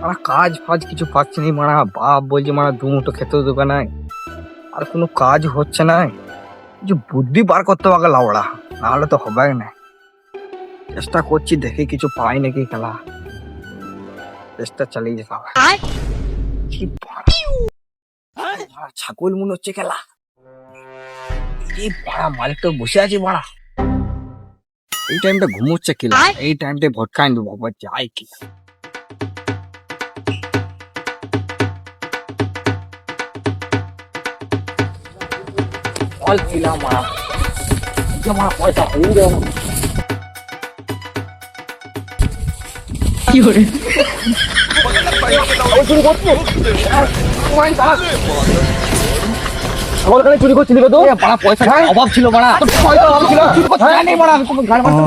মারা কাজ ফাজ কিছু পাচ্ছি না মারা, বাপ বলছে মারা দুমুটো খেতেও দেবে নাই, আর কোনো কাজ হচ্ছে না। কিছু বুদ্ধি বার করতে হবে লাউড়া, নাহলে তো হবে না। চেষ্টা করছি, দেখি কিছু পাই নাকি খেলা, চেষ্টা চালিয়ে যেতে হবে। কি বাড়া, ছাগল মনে হচ্ছে খেলা। এই বাড়া মালিক তো বসে আছে বাড়া, এই টাইমটা ঘুমোচ্ছে খেলা, এই টাইমটা ভটকা আনবো বাবা, যাই কি অল খেলা মারা, মারা পয়সা হয়ে যাবে। কি করে চুরি করছে, চুরি করছিলি তো পয়সা অভাব ছিল মারা, পয়সা অভাব ছিল, চুরি করতে নেই মারা, গাড়ি মারতে